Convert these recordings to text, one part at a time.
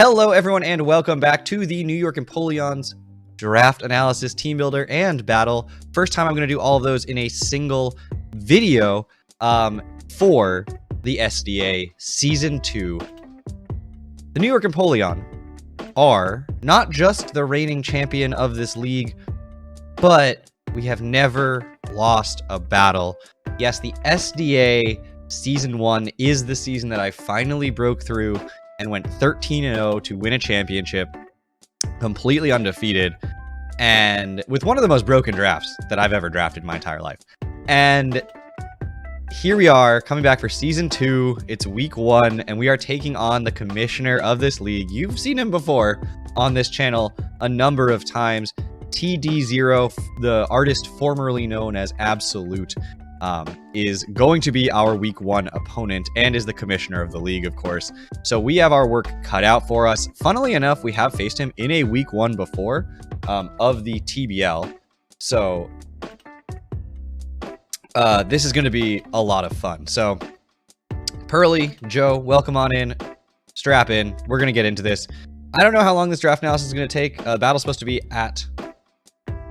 Hello, everyone, and welcome back to the New York Empoleon's draft analysis, team builder, and battle. First time I'm going to do all of those in a single video for the SDA Season 2. The New York Empoleon are not just the reigning champion of this league, but we have never lost a battle. Yes, the SDA Season 1 is the season that I finally broke through and went 13-0 to win a championship, completely undefeated, and with one of the most broken drafts that I've ever drafted in my entire life. And here we are, coming back for Season 2. It's Week 1, and we are taking on the commissioner of this league. You've seen him before on this channel a number of times. TD0, the artist formerly known as Absolute, is going to be our Week 1 opponent and is the commissioner of the league, of course. So we have our work cut out for us. Funnily enough, we have faced him in a Week 1 before of the TBL. So this is going to be a lot of fun. So Pearly, Joe, welcome on in. Strap in. We're going to get into this. I don't know how long this draft analysis is going to take. Battle's supposed to be at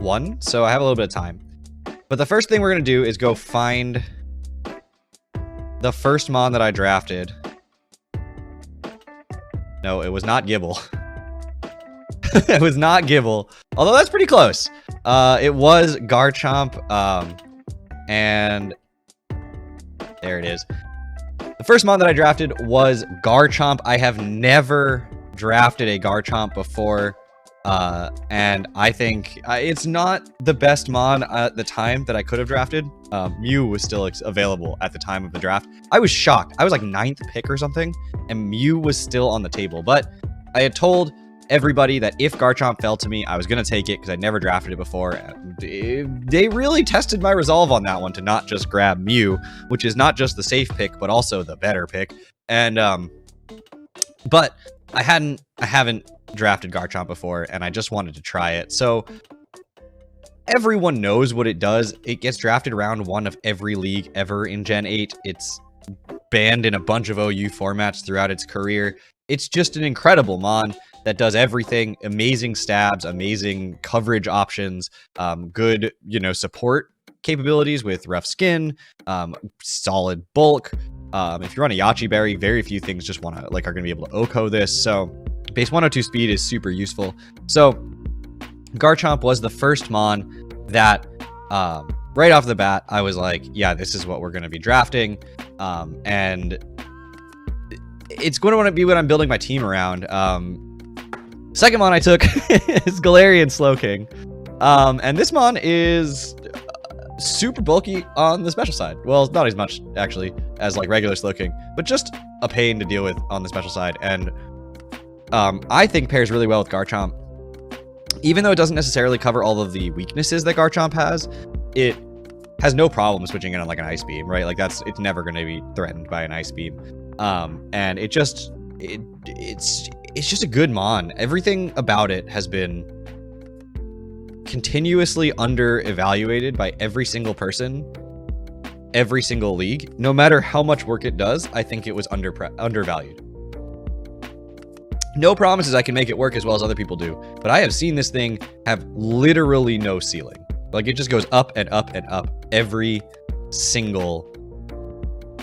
1, so I have a little bit of time. But the first thing we're going to do is go find the first mon that I drafted. No, it was not Gibble. It was not Gibble. Although that's pretty close. It was Garchomp. And there it is. The first mon that I drafted was Garchomp. I have never drafted a Garchomp before. And I think it's not the best mon at the time that I could have drafted. Mew was still available at the time of the draft. I was shocked. I was like 9th pick or something, and Mew was still on the table. But I had told everybody that if Garchomp fell to me, I was going to take it because I'd never drafted it before. And they really tested my resolve on that one to not just grab Mew, which is not just the safe pick, but also the better pick. And, but I haven't drafted Garchomp before, and I just wanted to try it. So everyone knows what it does. It gets drafted round 1 of every league ever in Gen 8. It's banned in a bunch of OU formats throughout its career. It's just an incredible mon that does everything. Amazing stabs, amazing coverage options, good, support capabilities with rough skin, solid bulk. If you run a Yachi Berry, very few things just are going to be able to OHKO this. So base 102 speed is super useful. So Garchomp was the first mon that right off the bat, I was like, yeah, this is what we're going to be drafting. And it's going to want to be what I'm building my team around. Second mon I took is Galarian Slowking. And this mon is super bulky on the special side. Well, not as much actually as like regular Slowking, but just a pain to deal with on the special side. And I think pairs really well with Garchomp. Even though it doesn't necessarily cover all of the weaknesses that Garchomp has, it has no problem switching in on like an Ice Beam, right? Like it's never going to be threatened by an Ice Beam. And it's just a good mon. Everything about it has been continuously under-evaluated by every single person, every single league. No matter how much work it does, I think it was undervalued. No promises I can make it work as well as other people do, but I have seen this thing have literally no ceiling. Like, it just goes up and up and up every single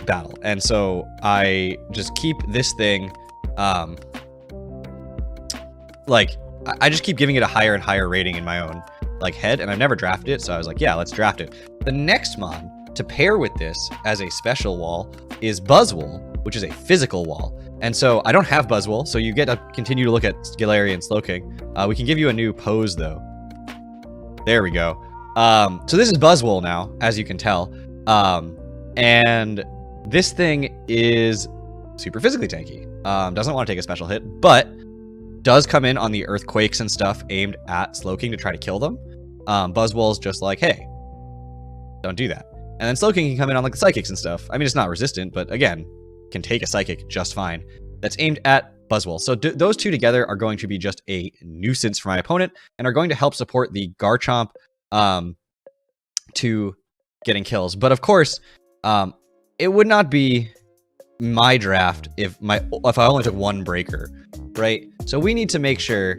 battle. And so I just keep this thing, I just keep giving it a higher and higher rating in my own head, and I've never drafted it, so I was like, yeah, let's draft it. The next mon to pair with this as a special wall is Buzzwole, which is a physical wall. And so I don't have Buzzwole, so you get to continue to look at Galarian Slowking. We can give you a new pose, though. There we go. So this is Buzzwole now, as you can tell. And this thing is super physically tanky. Doesn't want to take a special hit, but does come in on the earthquakes and stuff aimed at Slowking to try to kill them. Buzzwole's just like, hey, don't do that. And then Slowking can come in on like the psychics and stuff. I mean, it's not resistant, but again, can take a psychic just fine. That's aimed at Buzzwole. So those two together are going to be just a nuisance for my opponent and are going to help support the Garchomp to getting kills. But of course, it would not be my draft if I only took one breaker. right? So we need to make sure.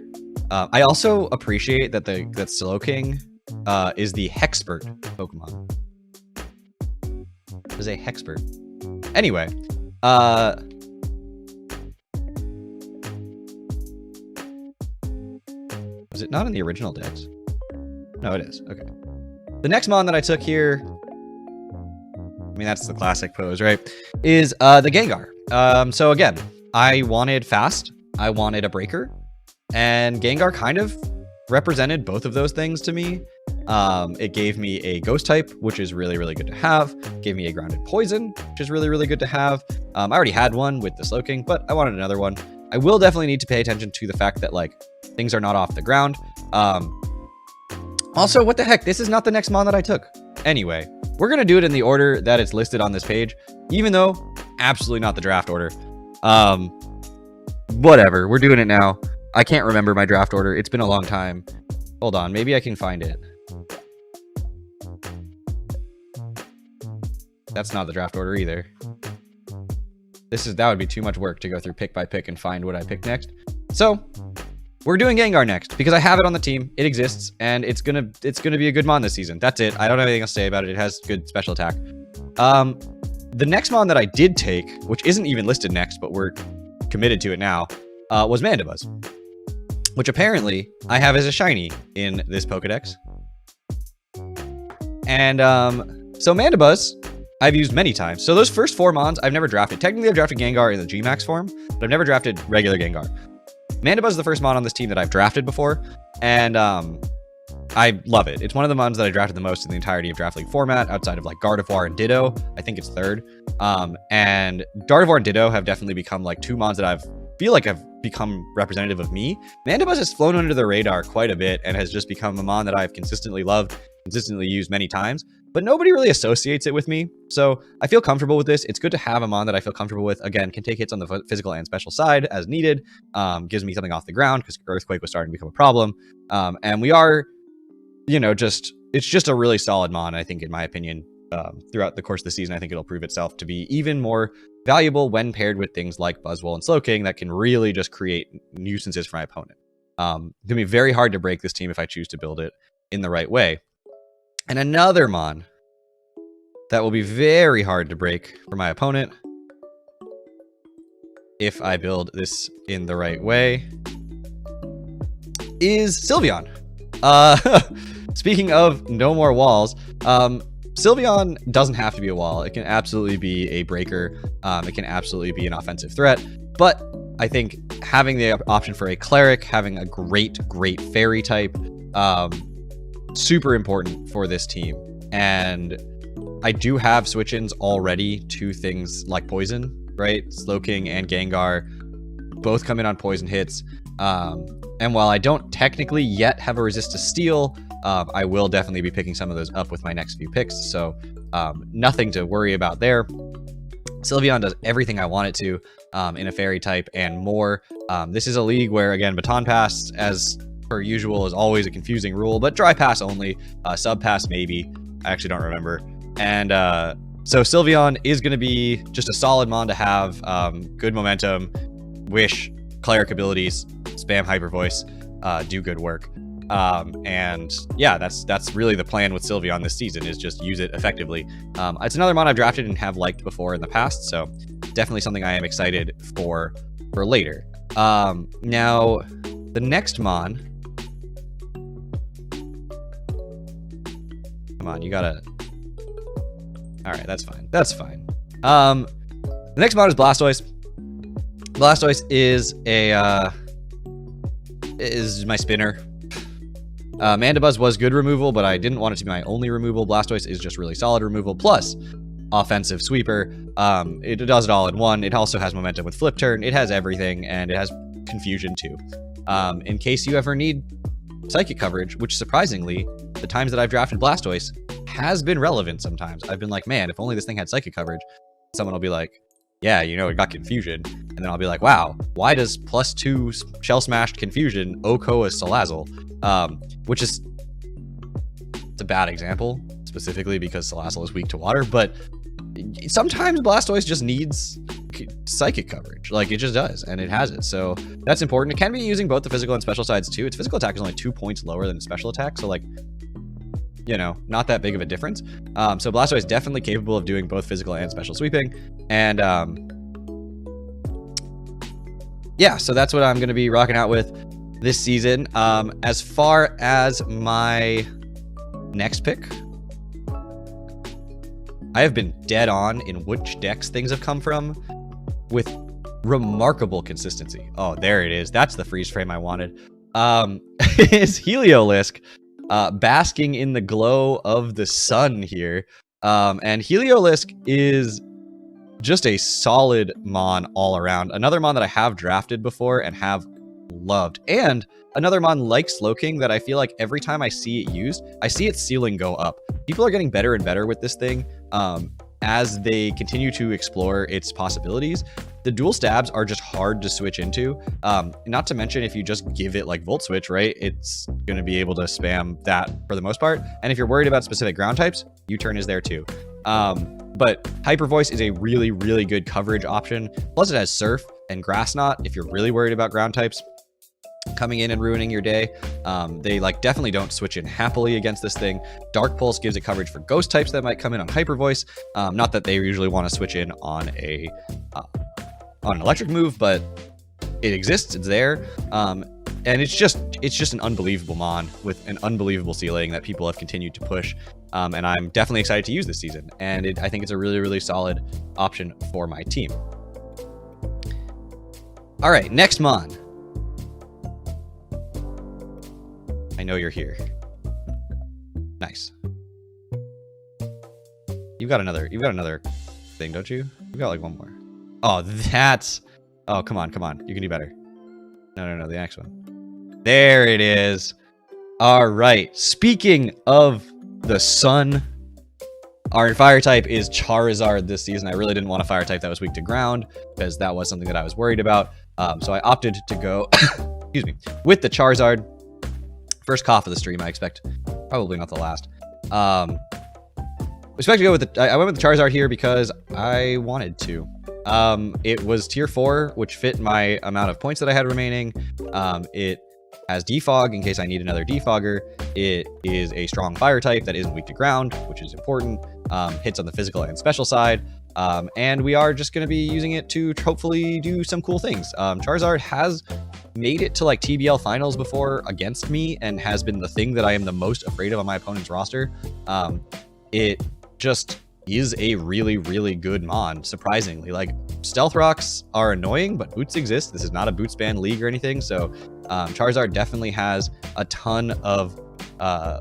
I also appreciate that that Slowking is the Hexpert Pokemon. Is a Hexpert. Anyway, was it not in the original decks? No, it is. Okay. The next mon that I took here, I mean, that's the classic pose, right? Is the Gengar. So again, I wanted fast. I wanted a breaker. And Gengar kind of represented both of those things to me. It gave me a ghost type, which is really, really good to have. Gave me a grounded poison, which is really, really good to have. I already had one with the Slowking, but I wanted another one. I will definitely need to pay attention to the fact that like things are not off the ground. Also, what the heck? This is not the next mon that I took. Anyway, we're going to do it in the order that it's listed on this page, even though absolutely not the draft order. Whatever. We're doing it now. I can't remember my draft order. It's been a long time. Hold on. Maybe I can find it. That's not the draft order either. That would be too much work to go through pick by pick and find what I picked next. So we're doing Gengar next because I have it on the team. It exists and it's gonna be a good mon this season. That's it. I don't have anything else to say about it. It has good special attack. The next mon that I did take, which isn't even listed next, but we're committed to it now, was Mandibuzz, which apparently I have as a shiny in this Pokedex. And so Mandibuzz I've used many times. So those first 4 mons I've never drafted. Technically I've drafted Gengar in the G-Max form, but I've never drafted regular Gengar. Mandibuzz is the first mon on this team that I've drafted before, and I love it. It's one of the mons that I drafted the most in the entirety of Draft League format, outside of like Gardevoir and Ditto. I think it's 3rd. And Gardevoir and Ditto have definitely become like 2 mons that feel like have become representative of me. Mandibuzz has flown under the radar quite a bit and has just become a mon that I've consistently loved, consistently used many times, but nobody really associates it with me. So I feel comfortable with this. It's good to have a mon that I feel comfortable with. Again, can take hits on the physical and special side as needed. Gives me something off the ground because Earthquake was starting to become a problem. And we are, it's just a really solid mon, I think, in my opinion. Throughout the course of the season, I think it'll prove itself to be even more valuable when paired with things like Buzzwole and Slowking that can really just create nuisances for my opponent. It's going to be very hard to break this team if I choose to build it in the right way. And another mon that will be very hard to break for my opponent if I build this in the right way is Sylveon. Speaking of no more walls, Sylveon doesn't have to be a wall. It can absolutely be a breaker. It can absolutely be an offensive threat. But I think having the option for a cleric, having a great fairy type, super important for this team. And I do have switch-ins already to things like poison, right? Slowking and Gengar both come in on poison hits. And while I don't technically yet have a resist to steel, I will definitely be picking some of those up with my next few picks. So nothing to worry about there. Sylveon does everything I want it to in a fairy type and more. This is a league where, again, Baton Pass, as per usual, is always a confusing rule, but Dry Pass only, Sub Pass maybe. I actually don't remember. And so Sylveon is going to be just a solid mon to have. Good momentum, wish, cleric abilities, spam Hyper Voice, do good work. And yeah, that's really the plan with Sylveon this season, is just use it effectively. It's another mon I've drafted and have liked before in the past, so definitely something I am excited for later. Now, the next mon. Come on, you gotta. All right, that's fine. That's fine. The next mon is Blastoise. Blastoise is is my spinner. Mandibuzz was good removal, but I didn't want it to be my only removal. Blastoise is just really solid removal, plus offensive sweeper. It does it all in one. It also has momentum with flip turn. It has everything, and it has confusion too. In case you ever need psychic coverage, which surprisingly, the times that I've drafted Blastoise has been relevant sometimes. I've been like, man, if only this thing had psychic coverage. Someone will be like, yeah, it got confusion. And then I'll be like, wow, why does +2 Shell Smashed Confusion Okoa Salazzle? Which is, it's a bad example, specifically because Salazzle is weak to water, but sometimes Blastoise just needs psychic coverage. Like, it just does, and it has it. So that's important. It can be using both the physical and special sides too. Its physical attack is only 2 points lower than its special attack, so like, you know, not that big of a difference. So Blastoise is definitely capable of doing both physical and special sweeping. And yeah, so that's what I'm going to be rocking out with this season. As far as my next pick, I have been dead on in which decks things have come from with remarkable consistency. Oh, there it is. That's the freeze frame I wanted. Is Heliolisk basking in the glow of the sun here. And Heliolisk is just a solid mon all around. Another mon that I have drafted before and have loved. And another mon like Slowking that I feel like every time I see it used, I see its ceiling go up. People are getting better and better with this thing as they continue to explore its possibilities. The dual stabs are just hard to switch into. Not to mention, if you just give it like Volt Switch, right, it's going to be able to spam that for the most part. And if you're worried about specific ground types, U-turn is there too. But Hyper Voice is a really, really good coverage option. Plus it has Surf and Grass Knot if you're really worried about ground types coming in and ruining your day. They like definitely don't switch in happily against this thing. Dark Pulse gives it coverage for ghost types that might come in on Hyper Voice. Not that they usually want to switch in on an electric move, but it exists, it's there. And it's just an unbelievable mon with an unbelievable ceiling that people have continued to push. And I'm definitely excited to use this season. And I think it's a really, really solid option for my team. All right, next mon. I know you're here. Nice. You've got another thing, don't you? You've got like one more. Oh, that's... Oh, come on. You can do better. No, the next one. There it is. All right. Speaking of the sun, our fire type is Charizard this season. I really didn't want a fire type that was weak to ground because that was something that I was worried about. So I opted to go, excuse me, with the Charizard. First cough of the stream, I expect. Probably not the last. I expect to go with I went with the Charizard here because I wanted to. It was tier 4, which fit my amount of points that I had remaining. It has Defog in case I need another Defogger. It is a strong fire type that isn't weak to ground, which is important. Hits on the physical and special side. And we are just going to be using it to hopefully do some cool things. Charizard has made it to like TBL finals before against me and has been the thing that I am the most afraid of on my opponent's roster. It just is a really, really good mon, surprisingly. Like, Stealth Rocks are annoying, but boots exist. This is not a boots ban league or anything, so Charizard definitely has a ton of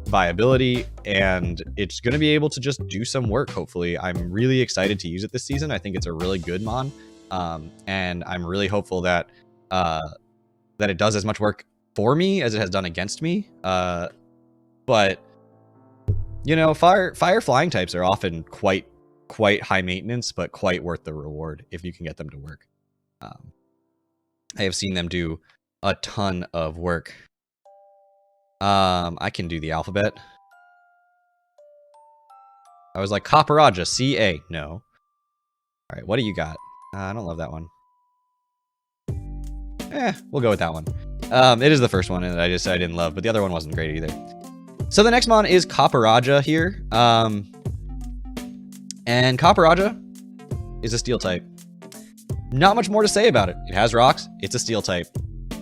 viability, and it's going to be able to just do some work, hopefully. I'm really excited to use it this season. I think it's a really good mon, and I'm really hopeful that that it does as much work for me as it has done against me. But you know, fire flying types are often quite high maintenance, but quite worth the reward if you can get them to work. I have seen them do a ton of work. I can do the alphabet. I was like, Copperaja, C-A. No. All right, what do you got? I don't love that one. We'll go with that one. It is the first one that I didn't love, but the other one wasn't great either. So the next mon is Copperaja here. And Copperaja is a steel type. Not much more to say about it. It has rocks, it's a steel type,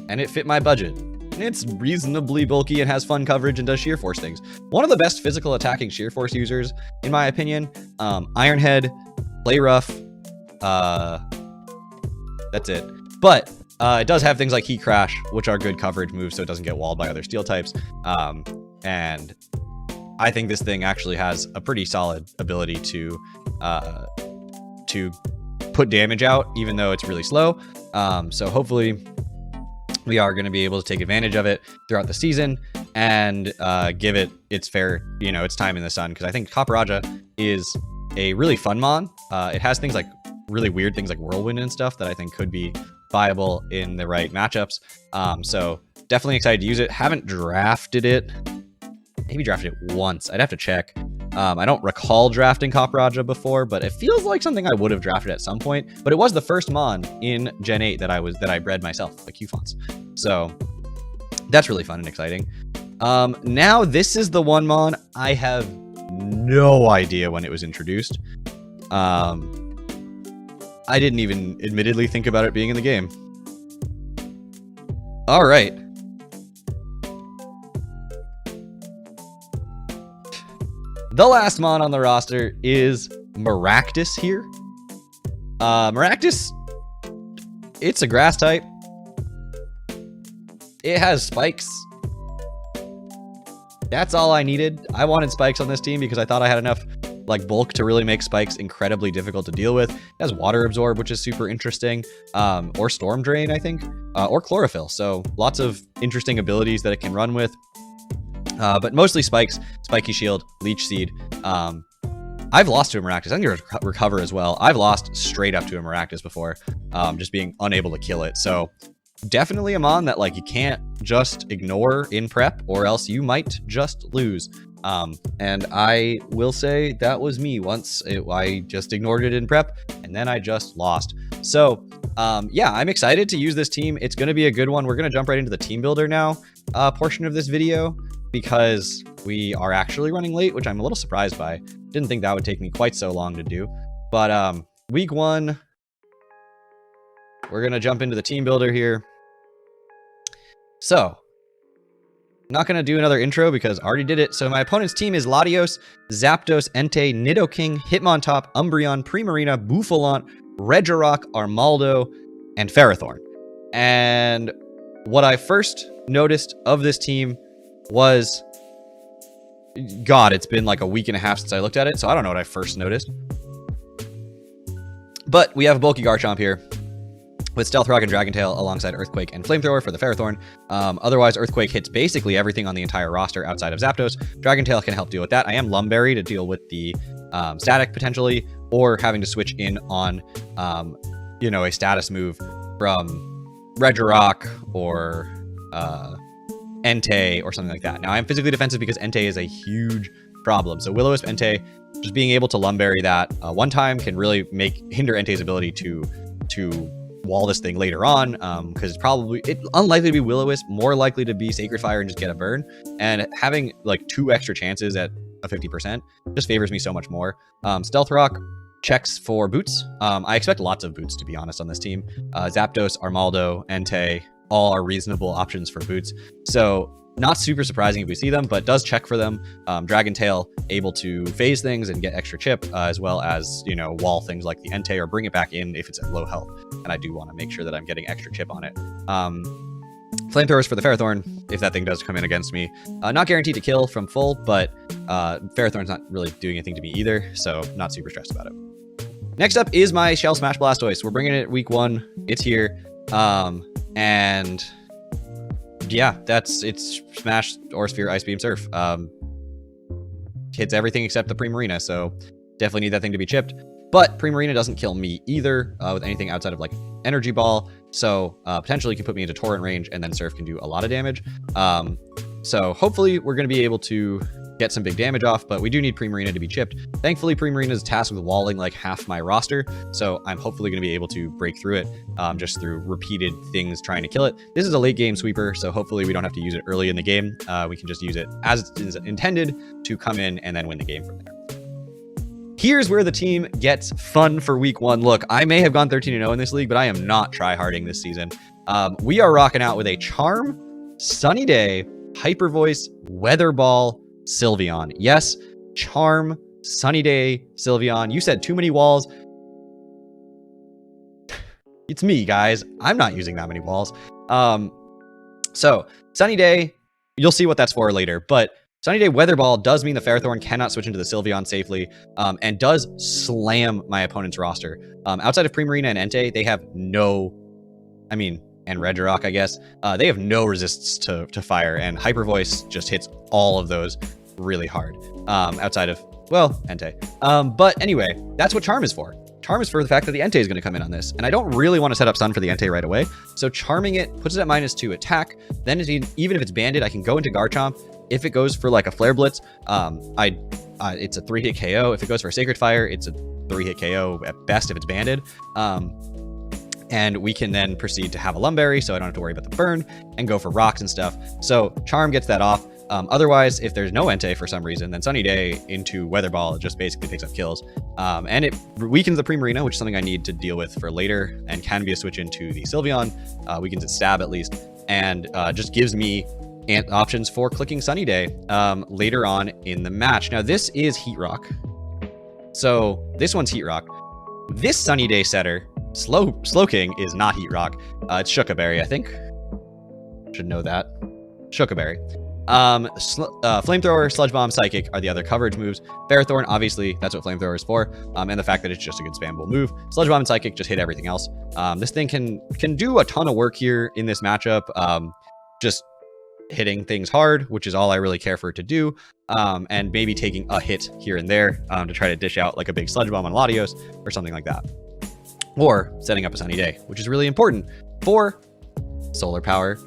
and it fit my budget. It's reasonably bulky and has fun coverage and does sheer force things. One of the best physical attacking sheer force users, in my opinion. Ironhead, Play Rough, that's it. But it does have things like Heat Crash, which are good coverage moves so it doesn't get walled by other steel types. And I think this thing actually has a pretty solid ability to put damage out, even though it's really slow. So hopefully we are going to be able to take advantage of it throughout the season and give it its fair, its time in the sun. Because I think Copperaja is a really fun mon. It has things like really weird things like Whirlwind and stuff that I think could be viable in the right matchups. So definitely excited to use it. Haven't drafted it. Maybe drafted it once. I'd have to check. I don't recall drafting Copraja before, but it feels like something I would have drafted at some point. But it was the first mon in Gen 8 that I bred myself, like Q-Fonts. So that's really fun and exciting. Now this is the one mon I have no idea when it was introduced. I didn't even admittedly think about it being in the game. All right. The last mon on the roster is Maractus here. Maractus, it's a grass type. It has spikes. That's all I needed. I wanted spikes on this team because I thought I had enough like bulk to really make spikes incredibly difficult to deal with. It has water absorb, which is super interesting, or storm drain, I think, or chlorophyll. So lots of interesting abilities that it can run with. But mostly spikes, spiky shield, leech seed. I've lost to a Maractus. I think recover as well. I've lost straight up to a Maractus before, just being unable to kill it. So definitely a mon that like you can't just ignore in prep, or else you might just lose. And I will say that was me once. I just ignored it in prep, and then I just lost. So yeah, I'm excited to use this team. It's going to be a good one. We're going to jump right into the team builder now portion of this video, because we are actually running late, which I'm a little surprised by. Didn't think that would take me quite so long to do. But week 1, we're going to jump into the team builder here. So, not going to do another intro because I already did it. So my opponent's team is Latios, Zapdos, Entei, Nidoking, Hitmontop, Umbreon, Primarina, Buffalant, Regirock, Armaldo, and Ferrothorn. And what I first noticed of this team was, God, it's been like a week and a half since I looked at it, so I don't know what I first noticed. But we have a bulky Garchomp here with Stealth Rock and Dragon Tail alongside Earthquake and Flamethrower for the Ferrothorn. Otherwise, Earthquake hits basically everything on the entire roster outside of Zapdos. Dragon Tail can help deal with that. I am Lumberry to deal with the static potentially, or having to switch in on, you know, a status move from Regirock or Entei or something like that. Now, I'm physically defensive because Entei is a huge problem. So Will-O-Wisp Entei, just being able to Lumberry that one time can really hinder Entei's ability to wall this thing later on, because it's unlikely to be Will-O-Wisp, more likely to be Sacred Fire and just get a burn. And having like 2 extra chances at a 50% just favors me so much more. Stealth Rock checks for boots. I expect lots of boots, to be honest, on this team. Zapdos, Armaldo, Entei, all are reasonable options for boots. So not super surprising if we see them, but does check for them. Dragon Tail able to phase things and get extra chip, as well as, you know, wall things like the Entei or bring it back in if it's at low health. And I do want to make sure that I'm getting extra chip on it. Flamethrowers for the Ferrothorn, if that thing does come in against me. Not guaranteed to kill from full, but Ferrothorn's not really doing anything to me either, so not super stressed about it. Next up is my Shell Smash Blastoise. We're bringing it week 1. It's here. And yeah, it's Smash, or Sphere, Ice Beam, Surf. Hits everything except the Primarina, so definitely need that thing to be chipped. But Primarina doesn't kill me either with anything outside of like Energy Ball, so potentially can put me into Torrent range, and then Surf can do a lot of damage. So hopefully we're going to be able to get some big damage off, but we do need Primarina to be chipped. Thankfully, Primarina is tasked with walling like half my roster, so I'm hopefully going to be able to break through it just through repeated things trying to kill it. This is a late game sweeper, so hopefully we don't have to use it early in the game. We can just use it as it is intended to come in and then win the game from there. Here's where the team gets fun for week 1. Look, I may have gone 13-0 in this league, but I am not tryharding this season. We are rocking out with a Charm, Sunny Day, Hyper Voice, Weather Ball, Sylveon. Yes, Charm, Sunny Day, Sylveon. You said too many walls. It's me, guys. I'm not using that many walls. So, Sunny Day, you'll see what that's for later, but Sunny Day Weather Ball does mean the Ferrothorn cannot switch into the Sylveon safely, and does slam my opponent's roster. Outside of Primarina and Entei, they have no, and Regirock, I guess, they have no resistance to fire, and Hyper Voice just hits all of those really hard, outside of, well, Entei. But anyway, that's what Charm is for. Charm is for the fact that the Entei is going to come in on this, and I don't really want to set up Sun for the Entei right away, so Charming it puts it at -2 attack. Then even if it's banded, I can go into Garchomp. If it goes for like a Flare Blitz, I it's a 3-hit KO. If it goes for a Sacred Fire, it's a 3-hit KO at best if it's banded. And we can then proceed to have a Lumberry, so I don't have to worry about the burn, and go for rocks and stuff. So Charm gets that off. Otherwise, if there's no Entei for some reason, then Sunny Day into Weather Ball just basically picks up kills. And it weakens the Primarina, which is something I need to deal with for later, and can be a switch into the Sylveon. Weakens its stab at least, and just gives me options for clicking Sunny Day later on in the match. Now, this is Heat Rock. So this one's Heat Rock. This Sunny Day setter, Slowking, is not Heat Rock. It's Shookaberry, I think. Should know that. Shookaberry. Flamethrower, Sludge Bomb, Psychic are the other coverage moves. Ferrothorn, obviously, that's what Flamethrower is for. And the fact that it's just a good spammable move. Sludge Bomb and Psychic just hit everything else. This thing can do a ton of work here in this matchup. Just hitting things hard, which is all I really care for it to do. And maybe taking a hit here and there to try to dish out like a big Sludge Bomb on Latios or something like that. Or setting up a Sunny Day, which is really important for Solar Power.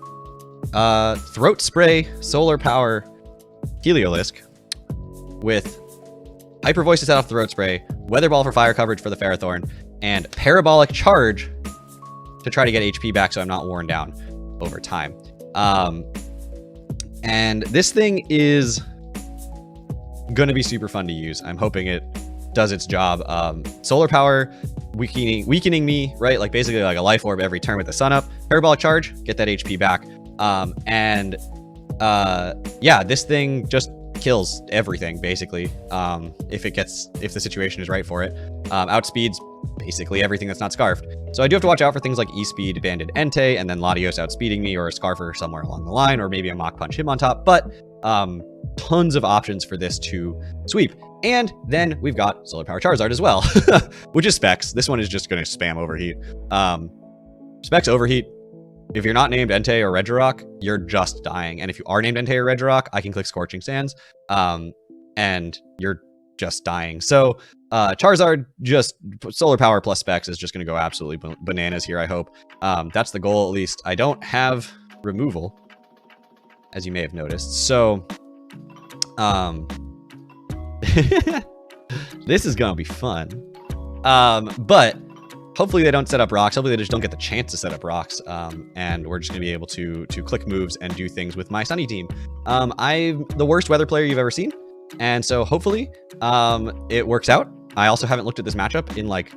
Throat Spray, Solar Power, Heliolisk with Hyper Voice to set off Throat Spray, Weather Ball for fire coverage for the Ferrothorn, and Parabolic Charge to try to get HP back so I'm not worn down over time. And this thing is going to be super fun to use. I'm hoping it does its job. Solar Power weakening me, right? Like basically like a Life Orb every turn with the sun up. Parabolic Charge, get that HP back. Yeah, this thing just kills everything basically. If the situation is right for it. Outspeeds basically everything that's not Scarfed. So I do have to watch out for things like E-Speed, Banded Entei, and then Latios outspeeding me, or a Scarfer somewhere along the line, or maybe a Mach Punch him on top. But tons of options for this to sweep. And then we've got Solar Power Charizard as well, which is Specs. This one is just going to spam Overheat. Specs Overheat. If you're not named Entei or Regirock, you're just dying. And if you are named Entei or Regirock, I can click Scorching Sands, and you're just dying. So Charizard, just Solar Power plus Specs is just going to go absolutely bananas here, I hope. That's the goal, at least. I don't have removal, as you may have noticed. So this is going to be fun. But hopefully they don't set up rocks. Hopefully they just don't get the chance to set up rocks. And we're just going to be able to click moves and do things with my Sunny team. I'm the worst weather player you've ever seen. And so hopefully it works out. I also haven't looked at this matchup in like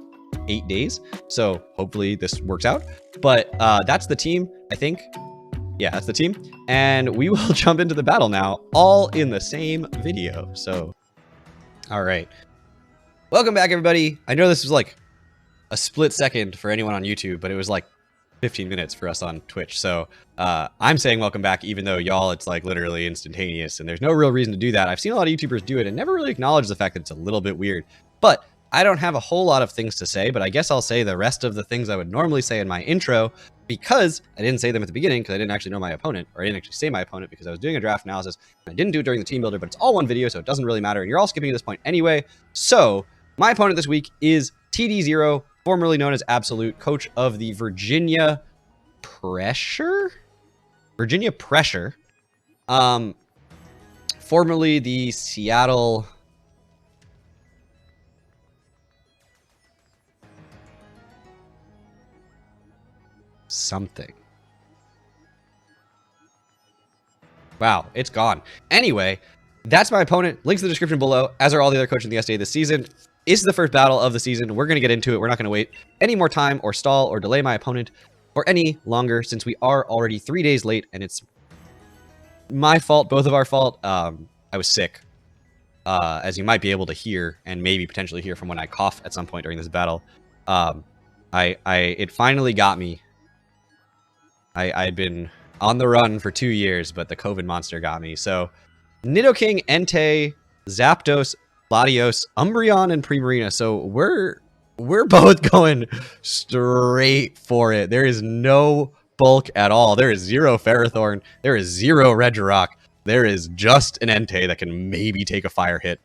8 days. So hopefully this works out. But that's the team, I think. Yeah, that's the team. And we will jump into the battle now, all in the same video. So, all right. Welcome back, everybody. I know this was like a split second for anyone on YouTube, but it was like 15 minutes for us on Twitch. So I'm saying welcome back, even though y'all, it's like literally instantaneous and there's no real reason to do that. I've seen a lot of YouTubers do it and never really acknowledge the fact that it's a little bit weird. But I don't have a whole lot of things to say, but I guess I'll say the rest of the things I would normally say in my intro, because I didn't say them at the beginning because I didn't actually know my opponent, or I didn't actually say my opponent because I was doing a draft analysis. And I didn't do it during the team builder, but it's all one video, so it doesn't really matter. And you're all skipping to this point anyway. So my opponent this week is TD0, formerly known as Absolute, coach of the Virginia Pressure, formerly the Seattle something. Wow, it's gone. Anyway, that's my opponent. Links in the description below, as are all the other coaches in the SDA this season. This is the first battle of the season. We're going to get into it. We're not going to wait any more time or stall or delay my opponent for any longer, since we are already 3 days late, and it's my fault, both of our fault. I was sick, as you might be able to hear, and maybe potentially hear from when I cough at some point during this battle. It finally got me. I'd been on the run for 2 years, but the COVID monster got me. So Nidoking, Entei, Zapdos, Latios, Umbreon, and Primarina. So we're both going straight for it. There is no bulk at all. There is zero Ferrothorn. There is zero Regirock. There is just an Entei that can maybe take a fire hit.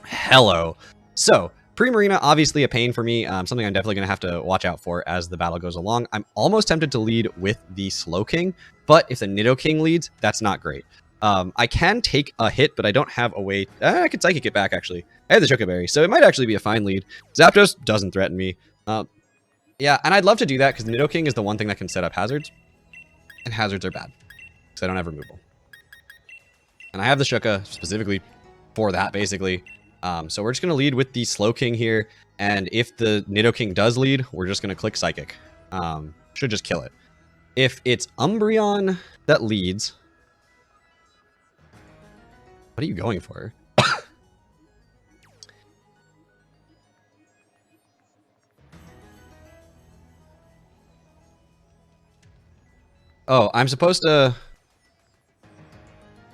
Hello. So Primarina, obviously a pain for me. Something I'm definitely going to have to watch out for as the battle goes along. I'm almost tempted to lead with the Slowking, but if the Nidoking leads, that's not great. I can take a hit, but I don't have a way. I could Psychic it back, actually. I have the Choco Berry, so it might actually be a fine lead. Zapdos doesn't threaten me. Yeah, and I'd love to do that because the Nidoking is the one thing that can set up hazards. And hazards are bad because I don't have removal. And I have the Shuka specifically for that, basically. So we're just going to lead with the Slowking here. And if the Nidoking does lead, we're just going to click Psychic. Should just kill it. If it's Umbreon that leads... What are you going for? Oh, I'm supposed to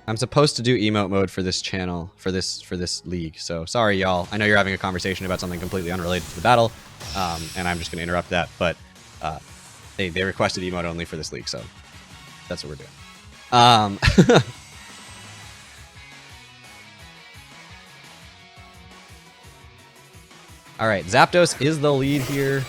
do emote mode for this channel, for this league. So sorry, y'all. I know you're having a conversation about something completely unrelated to the battle, and I'm just going to interrupt that. But they requested emote only for this league, so that's what we're doing. All right, Zapdos is the lead here.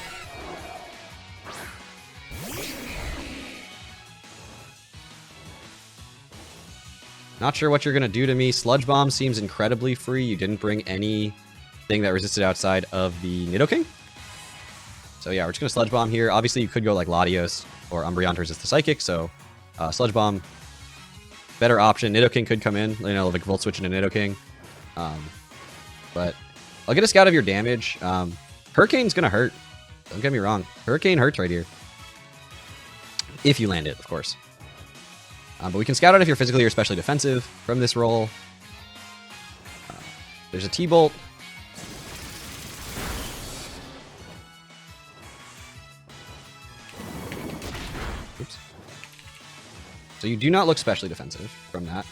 Not sure what you're going to do to me. Sludge Bomb seems incredibly free. You didn't bring anything that resisted outside of the Nidoking. So yeah, we're just going to Sludge Bomb here. Obviously, you could go like Latios or Umbreon to resist the Psychic. So Sludge Bomb, better option. Nidoking could come in, you know, like Volt Switch into Nidoking. But I'll get a scout of your damage. Hurricane's going to hurt. Don't get me wrong. Hurricane hurts right here. If you land it, of course. But we can scout out if you're physically or especially defensive from this roll. There's a T-Bolt. Oops. So you do not look specially defensive from that.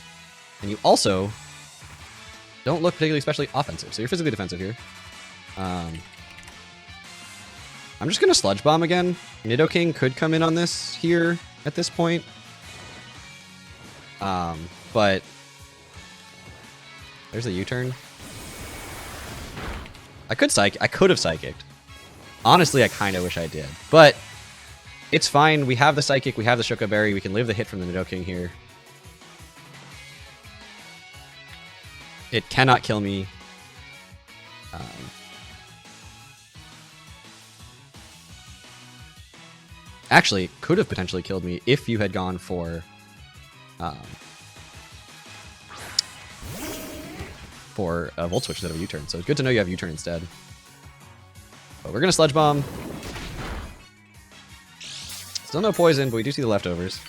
And you also don't look particularly especially offensive. So you're physically defensive here. I'm just going to Sludge Bomb again. Nidoking could come in on this here at this point. But there's a U-turn. I could have Psychicked. Honestly, I kind of wish I did. But it's fine. We have the Psychic. We have the Shuka Berry. We can live the hit from the Nidoking here. It cannot kill me. Actually, could have potentially killed me if you had gone for a Volt Switch instead of a U-turn. So it's good to know you have U-turn instead. But we're going to Sludge Bomb. Still no poison, but we do see the leftovers.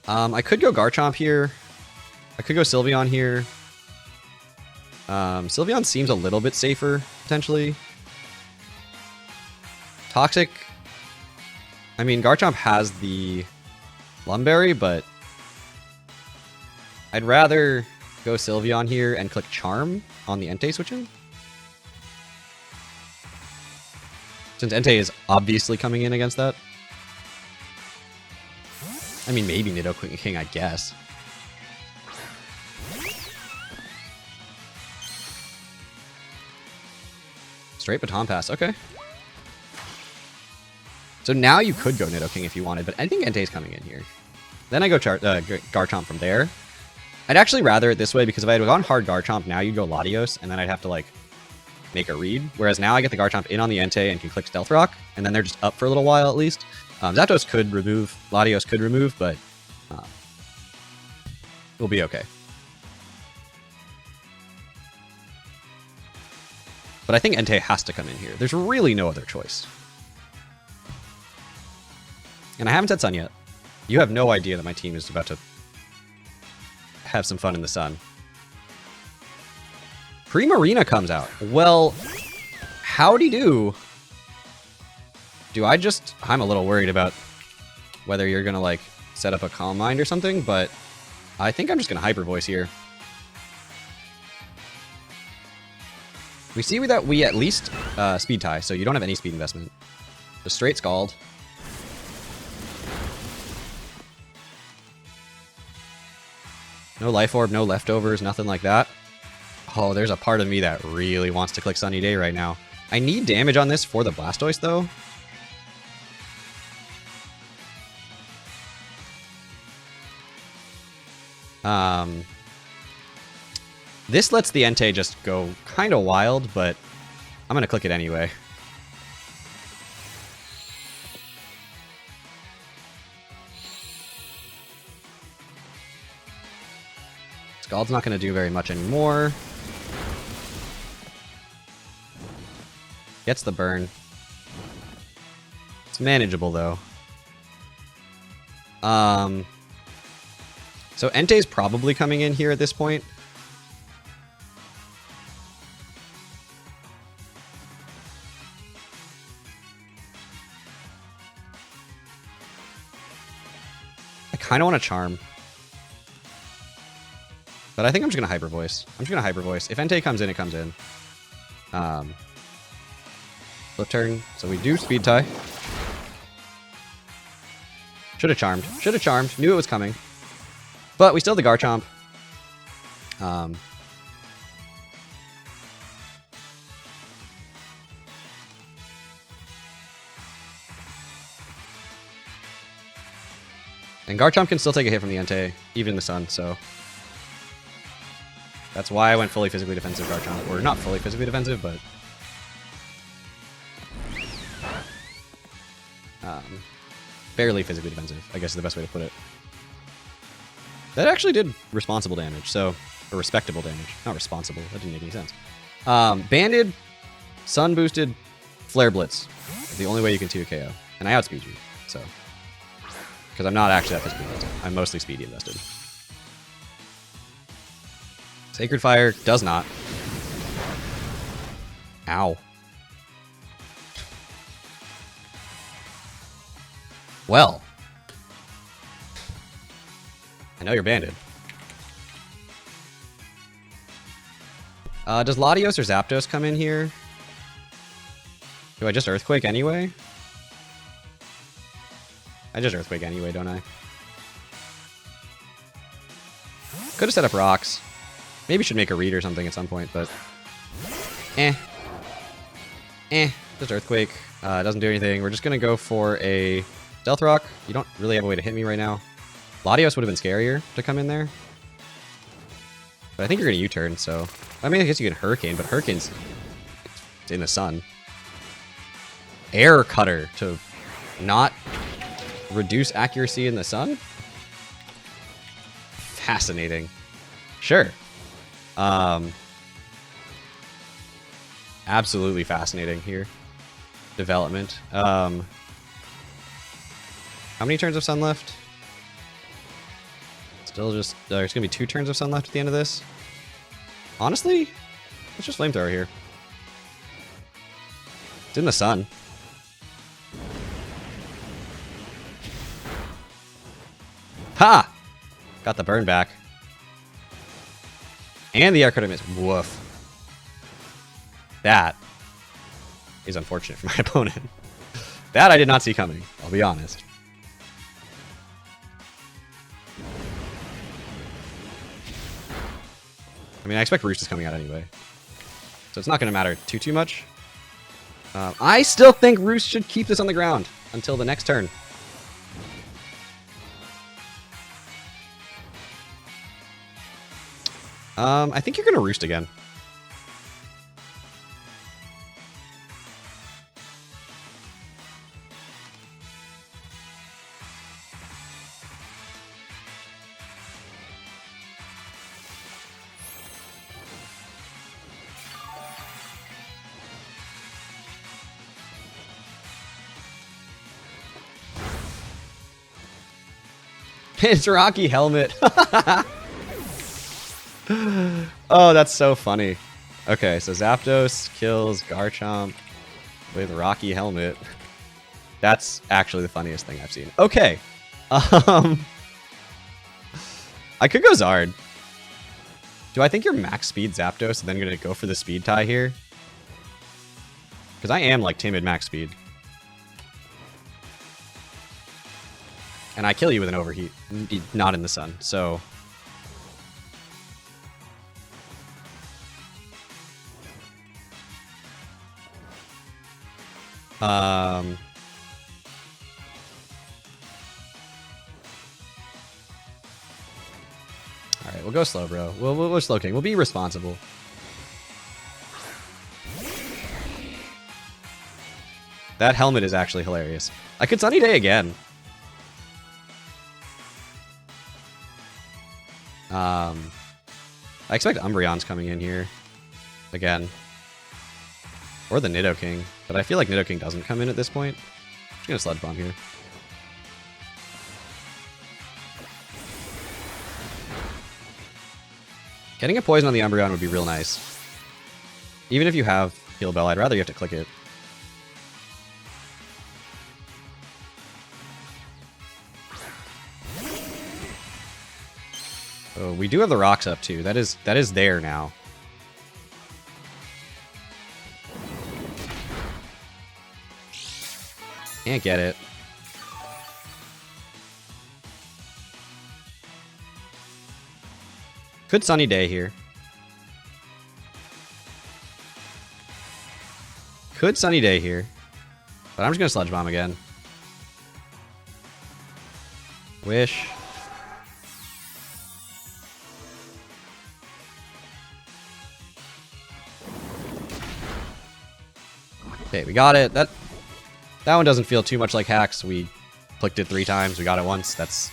I could go Garchomp here. I could go Sylveon here. Sylveon seems a little bit safer, potentially. Toxic. I mean, Garchomp has the Lumberry, but I'd rather go Sylveon here and click Charm on the Entei switching. Since Entei is obviously coming in against that. I mean, maybe Nidoking, I guess. Straight Baton Pass, okay. So now you could go Nidoking if you wanted, but I think Entei's coming in here. Then I go Garchomp from there. I'd actually rather it this way, because if I had gone hard Garchomp, now you'd go Latios, and then I'd have to, like, make a read. Whereas now I get the Garchomp in on the Entei and can click Stealth Rock, and then they're just up for a little while at least. Zapdos could remove, Latios could remove, but we'll be okay. But I think Entei has to come in here. There's really no other choice. And I haven't said sun yet. You have no idea that my team is about to have some fun in the sun. Primarina comes out. Well, howdy do. I'm a little worried about whether you're going to, like, set up a Calm Mind or something, but I think I'm just going to Hyper Voice here. We see that we at least Speed Tie, so you don't have any speed investment. Just straight Scald. No Life Orb, no leftovers, nothing like that. Oh, there's a part of me that really wants to click Sunny Day right now. I need damage on this for the Blastoise, though. This lets the Entei just go kind of wild, but I'm going to click it anyway. Scald's not going to do very much anymore. Gets the burn. It's manageable, though. So Entei's probably coming in here at this point. I kind of want to Charm. But I think I'm just going to Hyper Voice. I'm just going to Hyper Voice. If Entei comes in, it comes in. Flip turn. So we do Speed Tie. Should have Charmed. Should have Charmed. Knew it was coming. But we still have the Garchomp. And Garchomp can still take a hit from the Entei, even in the sun, so... That's why I went fully physically defensive Garchomp. Or not fully physically defensive, but... Fairly physically defensive, I guess is the best way to put it. That actually did responsible damage, so... Or respectable damage. Not responsible, that didn't make any sense. Banded, Sun boosted, Flare Blitz. The only way you can 2 KO. And I outspeed you, so... Because I'm not actually that physically invested. I'm mostly speedy invested. Sacred Fire does not. Ow. Well. I know you're banded. Does Latios or Zapdos come in here? Do I just Earthquake anyway? I just Earthquake anyway, don't I? Could have set up rocks. Maybe should make a read or something at some point, but... Just Earthquake. Doesn't do anything. We're just going to go for a Stealth Rock. You don't really have a way to hit me right now. Latios would have been scarier to come in there. But I think you're going to U-turn, so... I mean, I guess you can Hurricane, but Hurricane's in the sun. Air Cutter to not reduce accuracy in the sun? Fascinating. Sure. Absolutely fascinating here. Development. How many turns of sun left? Still just... there's going to be 2 turns of sun left at the end of this. Honestly, let's just Flamethrower here. It's in the sun. Ha! Got the burn back. And the Air Cutter miss. Woof. That is unfortunate for my opponent. That I did not see coming, I'll be honest. I mean, I expect Roost is coming out anyway. So it's not going to matter too much. I still think Roost should keep this on the ground until the next turn. I think you're going to Roost again. It's Rocky Helmet. Oh, that's so funny. Okay, so Zapdos kills Garchomp with Rocky Helmet. That's actually the funniest thing I've seen. Okay. I could go Zard. Do I think you're max speed Zapdos and then going to go for the speed tie here? Because I am like timid max speed. And I kill you with an overheat, not in the sun, so... Alright, we'll go slow, bro. We'll slow king. We'll be responsible. That helmet is actually hilarious. I could Sunny Day again. I expect Umbreon's coming in here. Again. Or the Nidoking. But I feel like Nidoking doesn't come in at this point. I'm just gonna Sludge Bomb here. Getting a poison on the Umbreon would be real nice. Even if you have Heal Bell, I'd rather you have to click it. Oh, we do have the rocks up too. That is there now. Can't get it. Could Sunny Day here. Could Sunny Day here. But I'm just gonna Sludge Bomb again. Wish. Okay, we got it. That one doesn't feel too much like hacks. We clicked it 3 times. We got it once. That's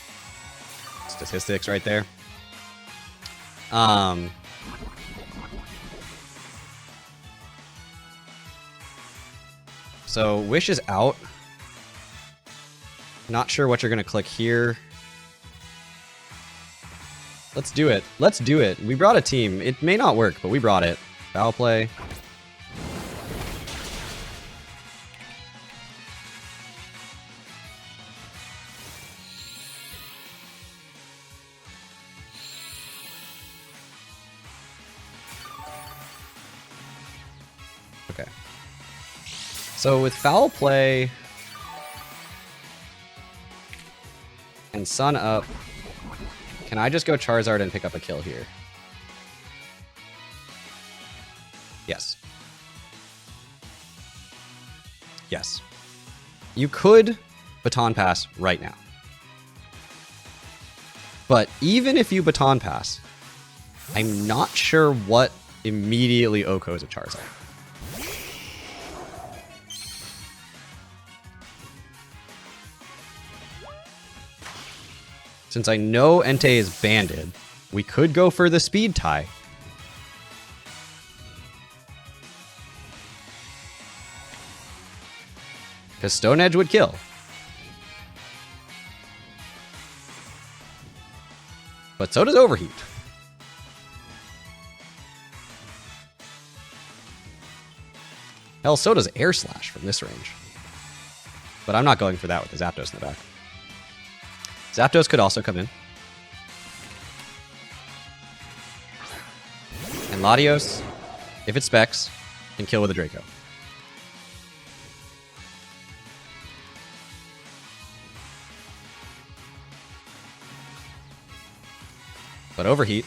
statistics right there. So Wish is out. Not sure what you're gonna click here. Let's do it. Let's do it. We brought a team. It may not work, but we brought it. Foul play. Okay. So with foul play and sun up, can I just go Charizard and pick up a kill here? Yes. Yes. You could Baton Pass right now. But even if you Baton Pass, I'm not sure what immediately OHKOs a Charizard. Since I know Entei is banded, we could go for the speed tie. Because Stone Edge would kill. But so does Overheat. Hell, so does Air Slash from this range. But I'm not going for that with the Zapdos in the back. Zapdos could also come in. And Latios, if it specs, can kill with a Draco. But Overheat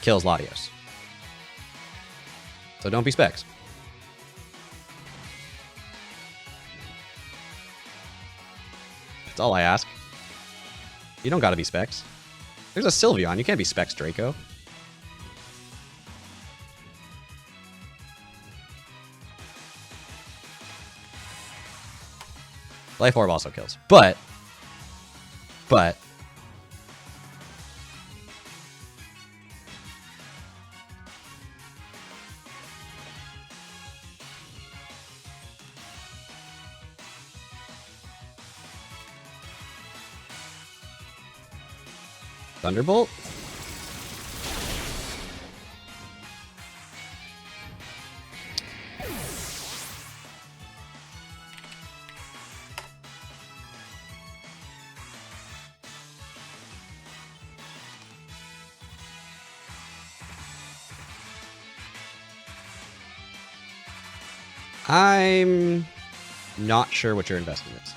kills Latios. So don't be specs. That's all I ask. You don't gotta be specs. There's a Sylveon. You can't be specs Draco. Life Orb also kills. But Thunderbolt? I'm not sure what your investment is.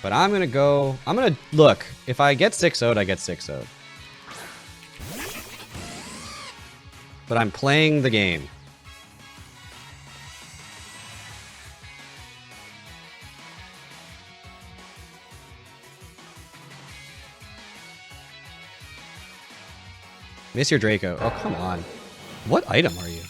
But I'm going to go... Look, if I get 6-0'd, I get 6-0'd. But I'm playing the game. Miss your Draco. Oh, come on. What item are you?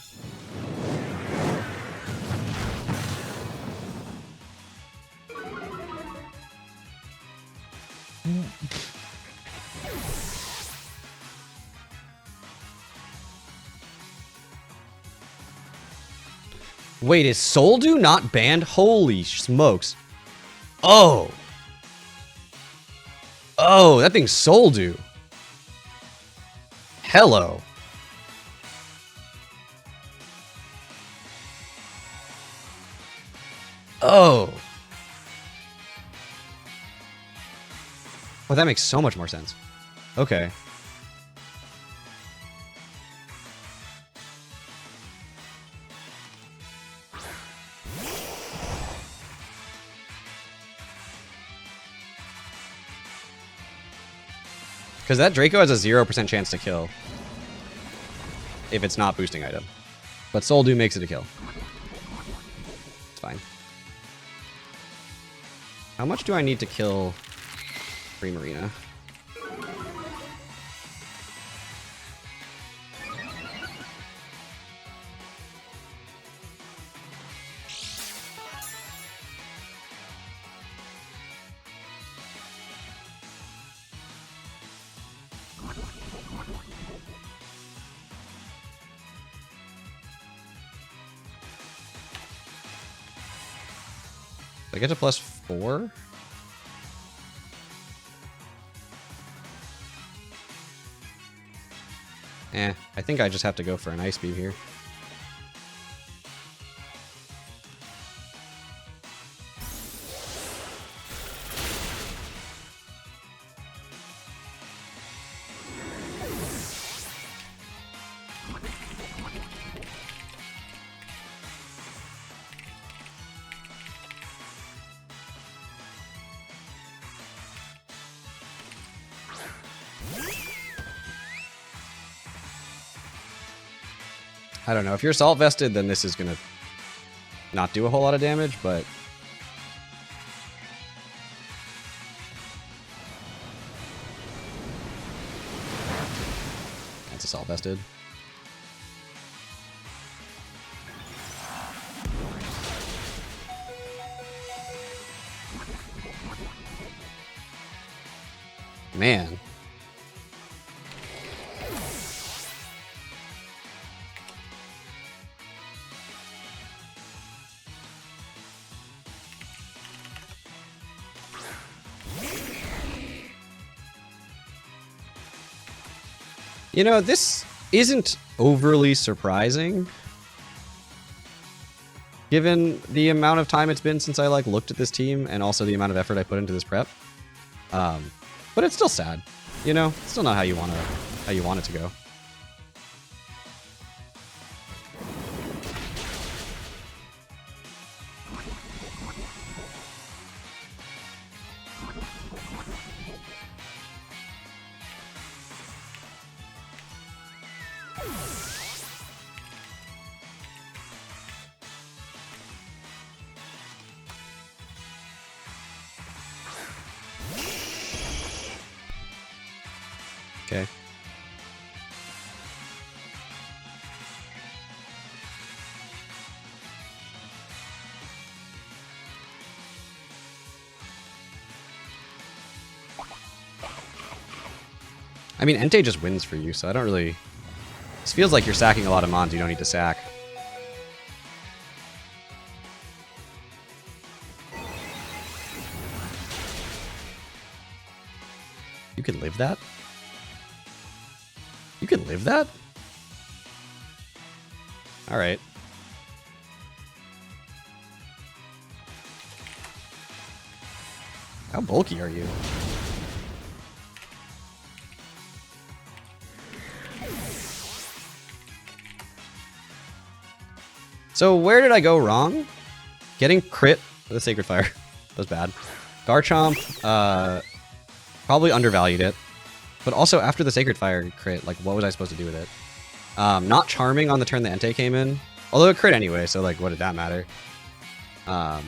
Wait, is Soldu not banned? Holy smokes. Oh. Oh, that thing's Soldu. Hello. Oh. Well, that makes so much more sense. Okay. Because that Draco has a 0% chance to kill. If it's not boosting item. But Soldu makes it a kill. It's fine. How much do I need to kill Primarina? I get to +4? I think I just have to go for an Ice Beam here. I don't know. If you're Salt Vested, then this is going to not do a whole lot of damage, but... That's Assault Vested. Man. You know, this isn't overly surprising, given the amount of time it's been since I looked at this team, and also the amount of effort I put into this prep. But it's still sad, you know. It's still not how you want it to go. Okay. I mean, Entei just wins for you, so I don't really... This feels like you're sacking a lot of mons you don't need to sack. You can live that? You can live that? Alright. How bulky are you? So where did I go wrong? Getting crit with a Sacred Fire. That was bad. Garchomp, probably undervalued it. But also, after the Sacred Fire crit, what was I supposed to do with it? Not Charming on the turn the Entei came in. Although it crit anyway, so, what did that matter? Oh,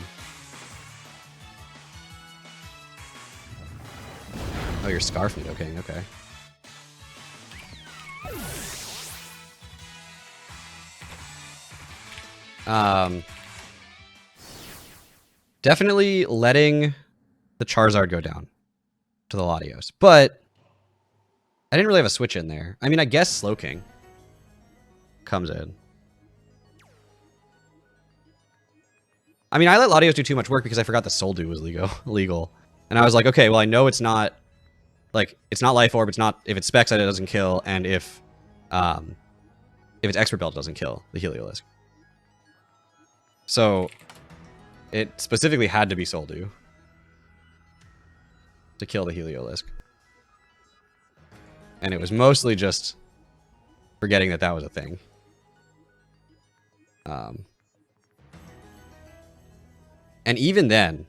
you're Scarf Nidoking, okay. Definitely letting the Charizard go down to the Latios, but I didn't really have a switch in there. I mean, I guess Slowking comes in. I mean, I let Latios do too much work because I forgot the Soldew was legal. And I was like, okay, well, I know it's not, like, it's not Life Orb, it's not, if it's Specs, it doesn't kill, and if it's Expert Belt, it doesn't kill the Heliolisk. So, it specifically had to be Soldew to kill the Heliolisk. And it was mostly just forgetting that that was a thing. And even then,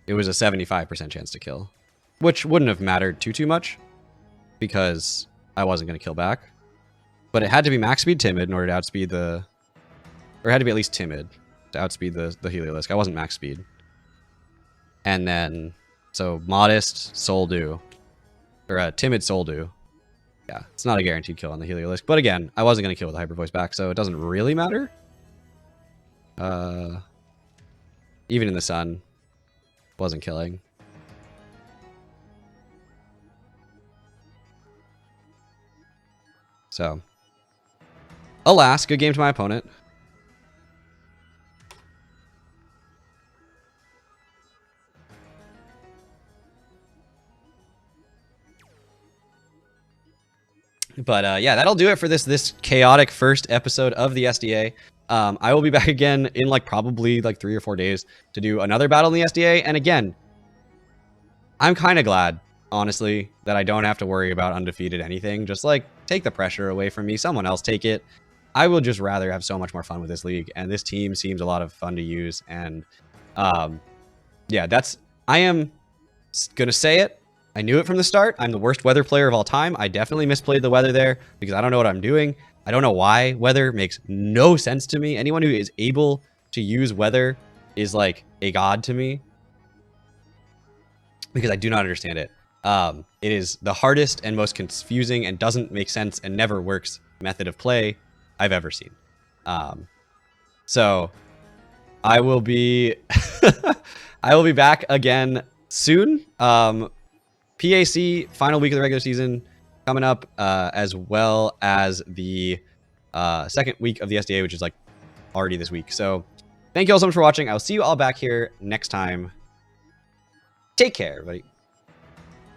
it was a 75% chance to kill, which wouldn't have mattered too much because I wasn't going to kill back. But it had to be max speed Timid in order to outspeed the... Or it had to be at least Timid to outspeed the Heliolisk. I wasn't max speed. And then, so Modest, Soldew, or Timid Soldew. Yeah, it's not a guaranteed kill on the Heliolisk. But again, I wasn't going to kill with the Hyper Voice back, so it doesn't really matter. Even in the sun, wasn't killing. So, alas, good game to my opponent. But yeah, that'll do it for this chaotic first episode of the SDA. I will be back again in probably 3 or 4 days to do another battle in the SDA. And again, I'm kind of glad, honestly, that I don't have to worry about undefeated anything. Just take the pressure away from me. Someone else take it. I would just rather have so much more fun with this league. And this team seems a lot of fun to use. And yeah, I am going to say it. I knew it from the start. I'm the worst weather player of all time. I definitely misplayed the weather there because I don't know what I'm doing. I don't know why weather makes no sense to me. Anyone who is able to use weather is like a god to me because I do not understand it. It is the hardest and most confusing and doesn't make sense and never works method of play I've ever seen. So I will be I will be back again soon. PAC final week of the regular season coming up, as well as the second week of the SDA, which is already this week. So thank you all so much for watching. I'll see you all back here next time. Take care, everybody.